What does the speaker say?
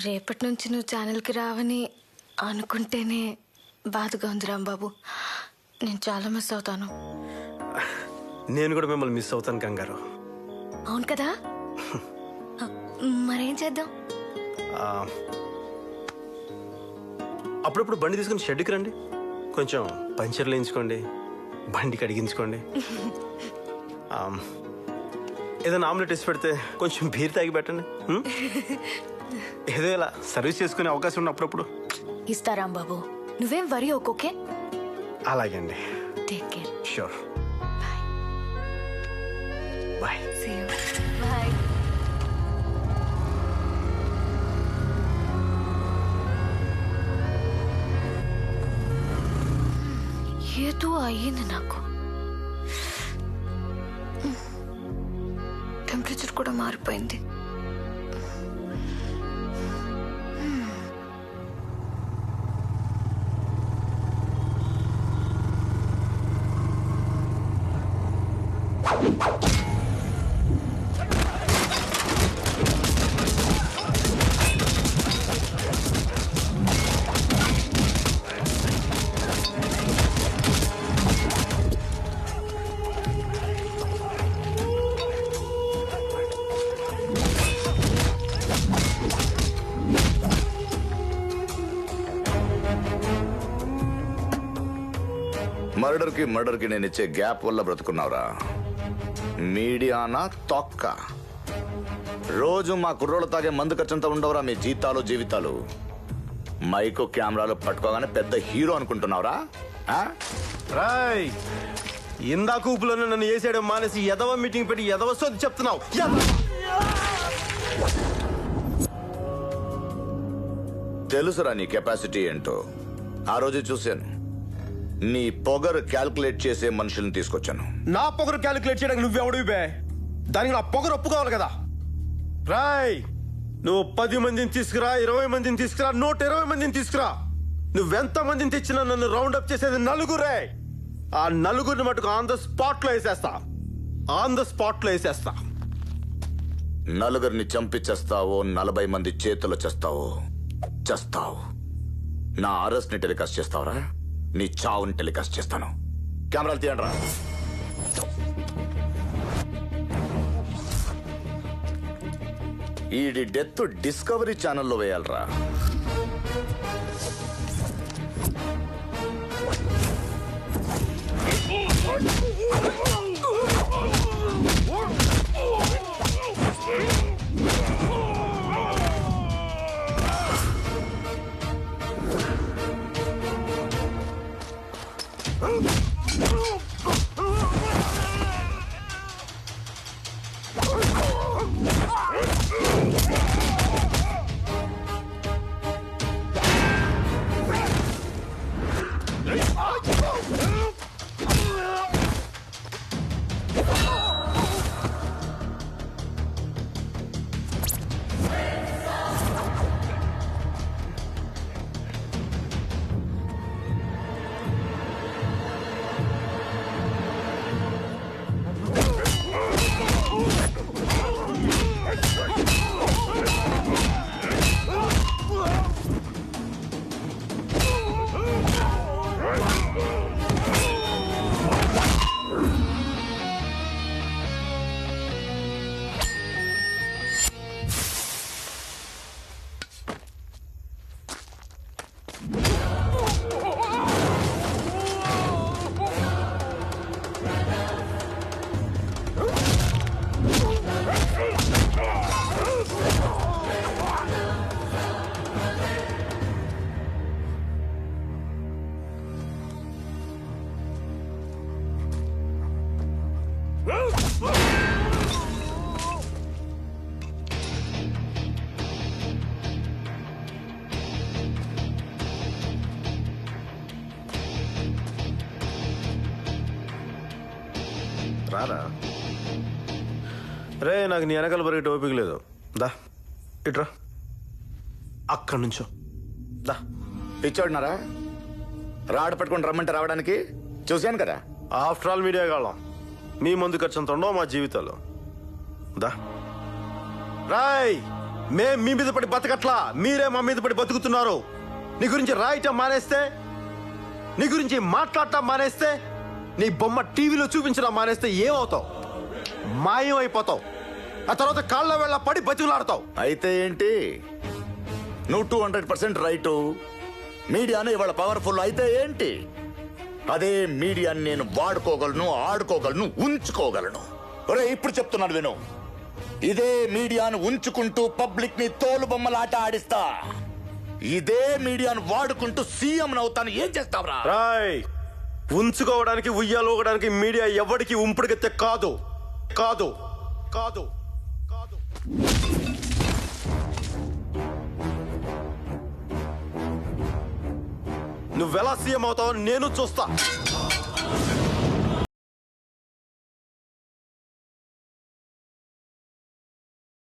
రేపటి నుంచి నువ్వు ఛానల్కి రావని అనుకుంటేనే బాధగా ఉంది రాంబాబు. నేను చాలా మిస్ అవుతాను. నేను కూడా మిమ్మల్ని మిస్ అవుతాను కంగారు. అవును కదా. మరేం చేద్దాం? అప్పుడప్పుడు బండి తీసుకుని షెడ్కి రండి, కొంచెం పంచర్లు వేయించుకోండి, బండి కడిగించుకోండి. ఏదైనా ఆమ్లెట్ వేసి పెడితే కొంచెం బీర్ తాగి పెట్టండి. ఏదో ఇలా సర్వీస్ చేసుకునే అవకాశం ఉన్న అప్పుడప్పుడు ఇస్తా రాంబాబు. నువ్వేం వరి ఓకే? అలాగే అండి. Take care. Sure. Bye. See you. Bye. ఏదో అయ్యింది నాకు. టెంపరేచర్ కూడా మారిపోయింది. మర్డర్ కి నేను ఇచ్చే గ్యాప్ వల్ల బ్రతుకున్నావురా. మీడియానా తొక్క. రోజు మా కుర్రోళ్ళు తాగే మందు ఖర్చంతా ఉండవురా మీ జీవితాలు. మైకు కెమెరాలు పట్టుకోగానే పెద్ద హీరో అనుకుంటున్నావురా. రాయ్, ఇందాక ఊపులోనే నన్ను వేసేయడం మానేసి ఎదవ మీటింగ్ పెట్టి ఎదవ సోది చెప్తున్నావు. తెలుసురా నీ కెపాసిటీ ఏంటో. ఆ రోజు చూశాను. నీ పొగరు క్యాల్కులేట్ చేసే మనుషుల్ని తీసుకొచ్చాను. నా పొగరు క్యాలిక్యులేట్ చేయడానికి నువ్వెవడివి బే? దానికి నా పొగరు ఒప్పుకోవాలి కదా. రాయ్, నువ్వు 10 మందిని తీసుకురా, 20 మందిని తీసుకురా, 120 మందిని తీసుకురా. నువ్వెంత మందిని తెచ్చినా నన్ను రౌండ్ అప్ చేసేది నలుగురే. ఆ నలుగురిని మటుకు ఆన్ ద స్పాట్ లో వేసేస్తా. నలుగురిని చంపించేస్తావో 40 మంది చేతులు చేస్తావు. నా అరెస్ట్ ని టెలికాస్ట్ చేస్తావురా? నీ చావుని టెలికాస్ట్ చేస్తాను. కెమెరాలు తీయండిరా. ఈ డెత్ డిస్కవరీ ఛానల్లో వేయాలరా. రారా రే, నాకు నీ వెనకాల పరిగెట్టి ఓపిక లేదు. దా ఇట్రా, అక్కడి నుంచో దా. పిచ్చోడినారా? రాడ్ పట్టుకొని రమ్మంటే రావడానికి చూశాను కదా. ఆఫ్టర్ ఆల్ మీడియా కాలం, మీ ముందు ఖర్చు అంత ఉండవు మా జీవితాలు. దా రాయ్, మేం మీ మీద పడి బతకట్లా, మీరే మా మీద పడి బతుకుతున్నారు. నీ గురించి రాయటం మానేస్తే, నీ గురించి మాట్లాడటం మానేస్తే, నీ బొమ్మ టీవీలో చూపించడం మానేస్తే ఏమవుతావు? మాయం అయిపోతావు. ఆ తర్వాత కాళ్ళ వేళ పడి బతుకులాడతావు. అయితే ఏంటి, నువ్వు 200% రైటు. మీడియాను ఇవాళ పవర్ఫుల్ అయితే ఏంటి? అదే మీడియాని నేను వాడుకోగలను, ఆడుకోగలను, ఉంచుకోగలను. ఒరే ఇప్పుడు చెప్తున్నాను విను, ఇదే మీడియాను ఉంచుకుంటూ పబ్లిక్ ని తోలు బొమ్మలాట ఆడిస్తా. ఇదే మీడియాను వాడుకుంటూ సీఎం అవుతాను. ఏం చేస్తావురా? రాయ్, ఉంచుకోవడానికి ఉయ్యాలోగడానికి మీడియా ఎవరికి ఉంపుడుగెత్తే కాదు. కాదు కాదు కాదు. నువ్వెలా సీఎం అవుతావో నేను చూస్తా.